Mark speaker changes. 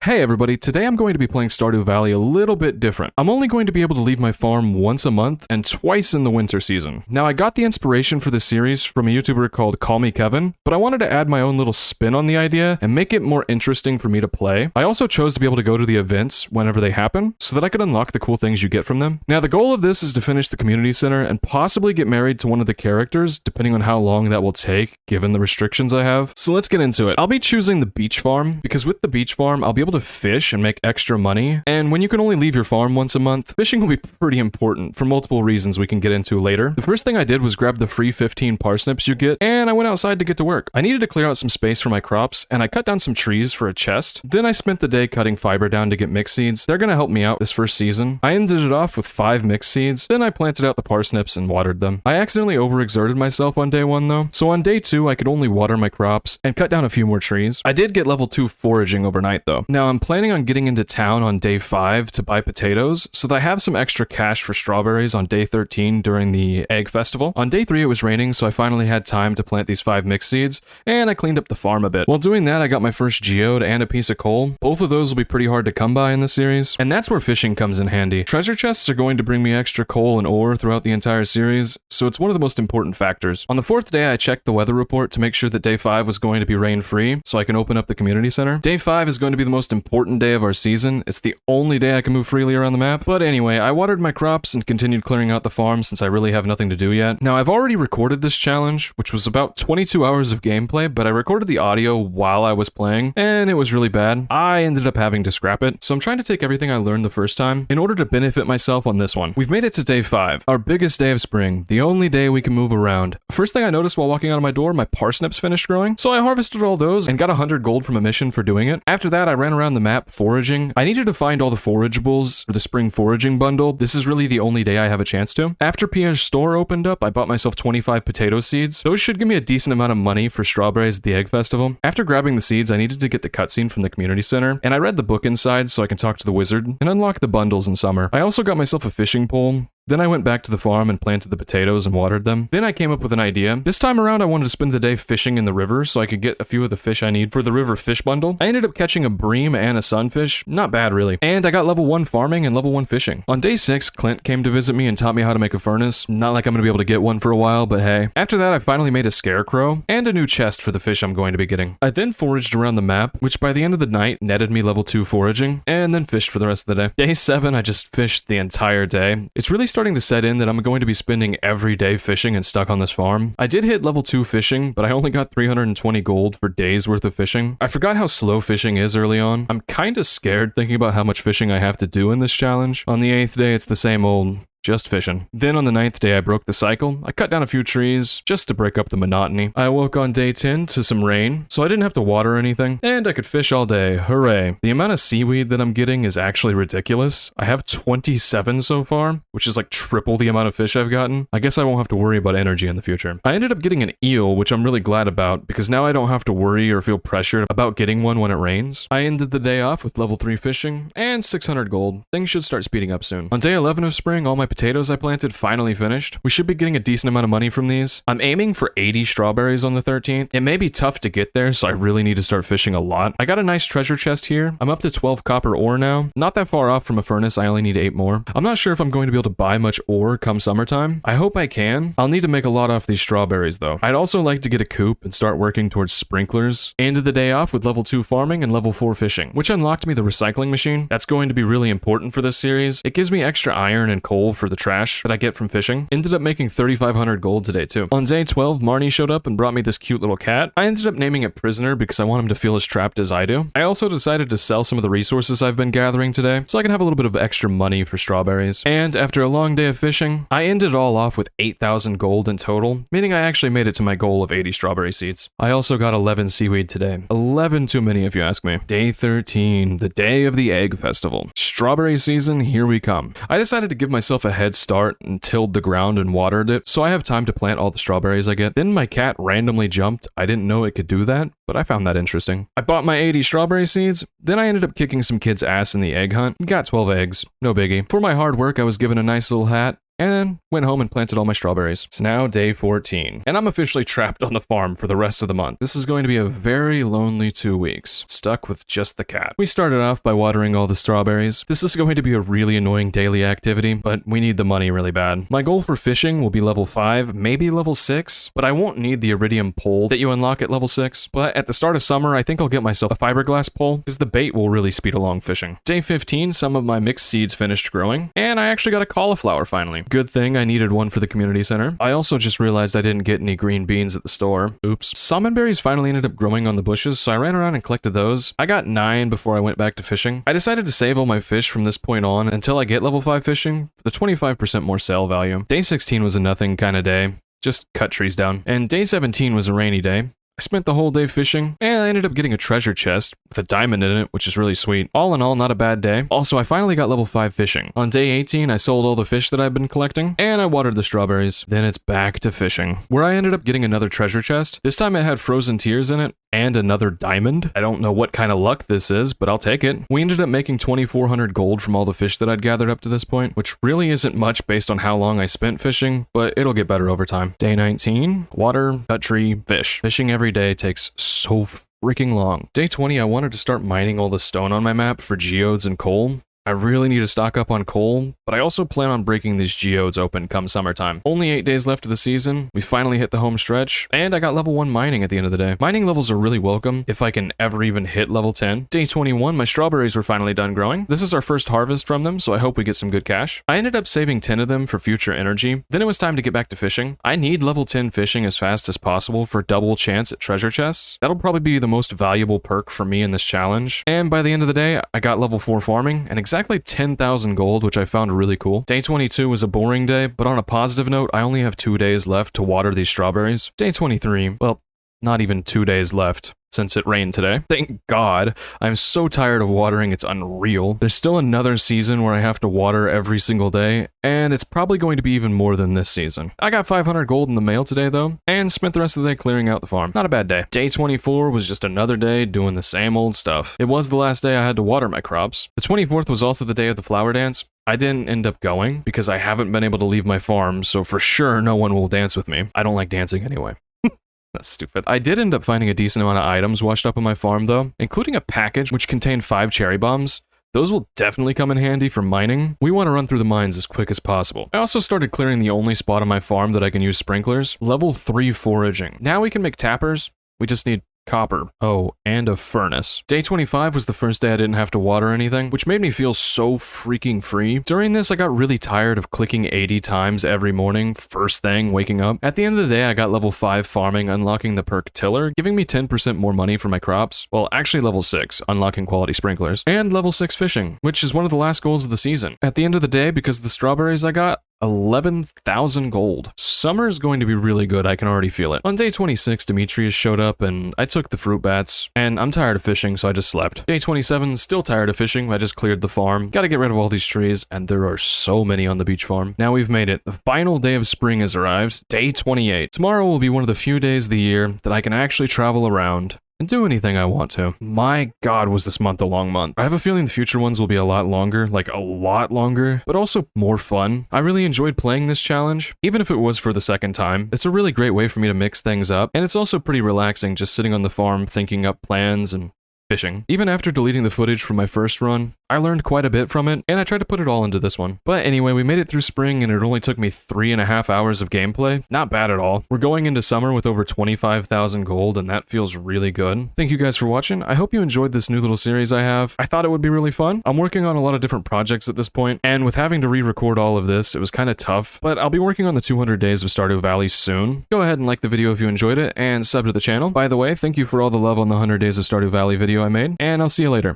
Speaker 1: Hey everybody, today I'm going to be playing Stardew Valley a little bit different. I'm only going to be able to leave my farm once a month and twice in the winter season. Now I got the inspiration for this series from a YouTuber called Call Me Kevin, but I wanted to add my own little spin on the idea and make it more interesting for me to play. I also chose to be able to go to the events whenever they happen, so that I could unlock the cool things you get from them. Now the goal of this is to finish the community center and possibly get married to one of the characters, depending on how long that will take, given the restrictions I have. So let's get into it. I'll be choosing the beach farm, because with the beach farm, I'll be able to fish and make extra money, and when you can only leave your farm once a month, fishing will be pretty important for multiple reasons we can get into later. The first thing I did was grab the free 15 parsnips you get, and I went outside to get to work. I needed to clear out some space for my crops, and I cut down some trees for a chest. Then I spent the day cutting fiber down to get mixed seeds. They're gonna help me out this first season. I ended it off with 5 mixed seeds, then I planted out the parsnips and watered them. I accidentally overexerted myself on day 1 though, so on day 2 I could only water my crops and cut down a few more trees. I did get level 2 foraging overnight though. Now I'm planning on getting into town on day 5 to buy potatoes, so that I have some extra cash for strawberries on day 13 during the egg festival. On day 3 it was raining, so I finally had time to plant these 5 mixed seeds, and I cleaned up the farm a bit. While doing that, I got my first geode and a piece of coal. Both of those will be pretty hard to come by in this series, and that's where fishing comes in handy. Treasure chests are going to bring me extra coal and ore throughout the entire series, so it's one of the most important factors. On the 4th day, I checked the weather report to make sure that day 5 was going to be rain-free, so I can open up the community center. Day 5 is going to be the most important day of our season. It's the only day I can move freely around the map. But anyway, I watered my crops and continued clearing out the farm since I really have nothing to do yet. Now, I've already recorded this challenge, which was about 22 hours of gameplay, but I recorded the audio while I was playing, and it was really bad. I ended up having to scrap it, so I'm trying to take everything I learned the first time in order to benefit myself on this one. We've made it to day 5, our biggest day of spring, the only day we can move around. First thing I noticed while walking out of my door, my parsnips finished growing, so I harvested all those and got 100 gold from a mission for doing it. After that, I ran around the map foraging. I needed to find all the forageables for the spring foraging bundle. This is really the only day I have a chance to. After Pierre's store opened up, I bought myself 25 potato seeds. Those should give me a decent amount of money for strawberries at the egg festival. After grabbing the seeds, I needed to get the cutscene from the community center, and I read the book inside so I can talk to the wizard and unlock the bundles in summer. I also got myself a fishing pole. Then I went back to the farm and planted the potatoes and watered them. Then I came up with an idea. This time around, I wanted to spend the day fishing in the river so I could get a few of the fish I need for the river fish bundle. I ended up catching a bream and a sunfish. Not bad, really. And I got level 1 farming and level 1 fishing. On day 6, Clint came to visit me and taught me how to make a furnace. Not like I'm going to be able to get one for a while, but hey. After that, I finally made a scarecrow and a new chest for the fish I'm going to be getting. I then foraged around the map, which by the end of the night netted me level 2 foraging, and then fished for the rest of the day. Day 7, I just fished the entire day. It's really starting to set in that I'm going to be spending every day fishing and stuck on this farm. I did hit level 2 fishing, but I only got 320 gold for days worth of fishing. I forgot how slow fishing is early on. I'm kinda scared thinking about how much fishing I have to do in this challenge. On the 8th day, it's the same old, just fishing. Then on the 9th day, I broke the cycle. I cut down a few trees just to break up the monotony. I awoke on day 10 to some rain, so I didn't have to water anything, and I could fish all day. Hooray. The amount of seaweed that I'm getting is actually ridiculous. I have 27 so far, which is like triple the amount of fish I've gotten. I guess I won't have to worry about energy in the future. I ended up getting an eel, which I'm really glad about, because now I don't have to worry or feel pressured about getting one when it rains. I ended the day off with level 3 fishing and 600 gold. Things should start speeding up soon. On day 11 of spring, all my potatoes I planted finally finished. We should be getting a decent amount of money from these. I'm aiming for 80 strawberries on the 13th. It may be tough to get there, so I really need to start fishing a lot. I got a nice treasure chest here. I'm up to 12 copper ore now. Not that far off from a furnace, I only need 8 more. I'm not sure if I'm going to be able to buy much ore come summertime. I hope I can. I'll need to make a lot off these strawberries though. I'd also like to get a coop and start working towards sprinklers. Ended the day off with level 2 farming and level 4 fishing, which unlocked me the recycling machine. That's going to be really important for this series. It gives me extra iron and coal for the trash that I get from fishing. Ended up making 3,500 gold today too. On day 12, Marnie showed up and brought me this cute little cat. I ended up naming it Prisoner because I want him to feel as trapped as I do. I also decided to sell some of the resources I've been gathering today so I can have a little bit of extra money for strawberries. And after a long day of fishing, I ended it all off with 8,000 gold in total, meaning I actually made it to my goal of 80 strawberry seeds. I also got 11 seaweed today. 11 too many if you ask me. Day 13, the day of the egg festival. Strawberry season, here we come. I decided to give myself a head start and tilled the ground and watered it, so I have time to plant all the strawberries I get. Then my cat randomly jumped. I didn't know it could do that, but I found that interesting. I bought my 80 strawberry seeds, then I ended up kicking some kids' ass in the egg hunt. Got 12 eggs, no biggie. For my hard work, I was given a nice little hat, and then went home and planted all my strawberries. It's now day 14, and I'm officially trapped on the farm for the rest of the month. This is going to be a very lonely 2 weeks, stuck with just the cat. We started off by watering all the strawberries. This is going to be a really annoying daily activity, but we need the money really bad. My goal for fishing will be level 5, maybe level 6, but I won't need the iridium pole that you unlock at level 6. But at the start of summer, I think I'll get myself a fiberglass pole, because the bait will really speed along fishing. Day 15, some of my mixed seeds finished growing, and I actually got a cauliflower finally. Good thing I needed one for the community center. I also just realized I didn't get any green beans at the store. Oops. Salmon berries finally ended up growing on the bushes, so I ran around and collected those. I got 9 before I went back to fishing. I decided to save all my fish from this point on until I get level 5 fishing for the 25% more sale value. Day 16 was a nothing kind of day. Just cut trees down. And day 17 was a rainy day. I spent the whole day fishing, and I ended up getting a treasure chest with a diamond in it, which is really sweet. All in all, not a bad day. Also, I finally got level 5 fishing. On day 18, I sold all the fish that I've been collecting, and I watered the strawberries. Then it's back to fishing, where I ended up getting another treasure chest. This time it had frozen tears in it, and another diamond. I don't know what kind of luck this is, but I'll take it. We ended up making 2,400 gold from all the fish that I'd gathered up to this point, which really isn't much based on how long I spent fishing, but it'll get better over time. Day 19, water, cut tree, fish. Fishing every day takes so freaking long. Day 20, I wanted to start mining all the stone on my map for geodes and coal. I really need to stock up on coal, but I also plan on breaking these geodes open come summertime. Only 8 days left of the season, we finally hit the home stretch, and I got level 1 mining at the end of the day. Mining levels are really welcome, if I can ever even hit level 10. Day 21, my strawberries were finally done growing. This is our first harvest from them, so I hope we get some good cash. I ended up saving 10 of them for future energy. Then it was time to get back to fishing. I need level 10 fishing as fast as possible for double chance at treasure chests. That'll probably be the most valuable perk for me in this challenge. And by the end of the day, I got level 4 farming, and exactly 10,000 gold, which I found really cool. Day 22 was a boring day, but on a positive note, I only have 2 days left to water these strawberries. Day 23, well, not even 2 days left, since it rained today. Thank God. I'm so tired of watering, it's unreal. There's still another season where I have to water every single day, and it's probably going to be even more than this season. I got 500 gold in the mail today, though, and spent the rest of the day clearing out the farm. Not a bad day. Day 24 was just another day doing the same old stuff. It was the last day I had to water my crops. The 24th was also the day of the flower dance. I didn't end up going because I haven't been able to leave my farm, so for sure no one will dance with me. I don't like dancing anyway. That's stupid. I did end up finding a decent amount of items washed up on my farm though, including a package which contained 5 cherry bombs. Those will definitely come in handy for mining. We want to run through the mines as quick as possible. I also started clearing the only spot on my farm that I can use sprinklers. Level 3 foraging. Now we can make tappers. We just need copper. Oh, and a furnace. Day 25 was the first day I didn't have to water anything, which made me feel so freaking free. During this, I got really tired of clicking 80 times every morning, first thing, waking up. At the end of the day, I got level 5 farming, unlocking the perk tiller, giving me 10% more money for my crops. Well, actually level 6, unlocking quality sprinklers, and level 6 fishing, which is one of the last goals of the season. At the end of the day, because of the strawberries I got, 11,000 gold. Summer's going to be really good, I can already feel it. On day 26, Demetrius showed up and I took the fruit bats, and I'm tired of fishing, so I just slept. Day 27, still tired of fishing, I just cleared the farm. Gotta get rid of all these trees, and there are so many on the beach farm. Now we've made it. The final day of spring has arrived, day 28. Tomorrow will be one of the few days of the year that I can actually travel around and do anything I want to. My God, was this month a long month. I have a feeling the future ones will be a lot longer, like a lot longer, but also more fun. I really enjoyed playing this challenge, even if it was for the second time. It's a really great way for me to mix things up, and it's also pretty relaxing just sitting on the farm thinking up plans and fishing. Even after deleting the footage from my first run, I learned quite a bit from it, and I tried to put it all into this one. But anyway, we made it through spring, and it only took me 3.5 hours of gameplay. Not bad at all. We're going into summer with over 25,000 gold, and that feels really good. Thank you guys for watching. I hope you enjoyed this new little series I have. I thought it would be really fun. I'm working on a lot of different projects at this point, and with having to re-record all of this, it was kind of tough, but I'll be working on the 200 days of Stardew Valley soon. Go ahead and like the video if you enjoyed it, and sub to the channel. By the way, thank you for all the love on the 100 days of Stardew Valley video I made, and I'll see you later.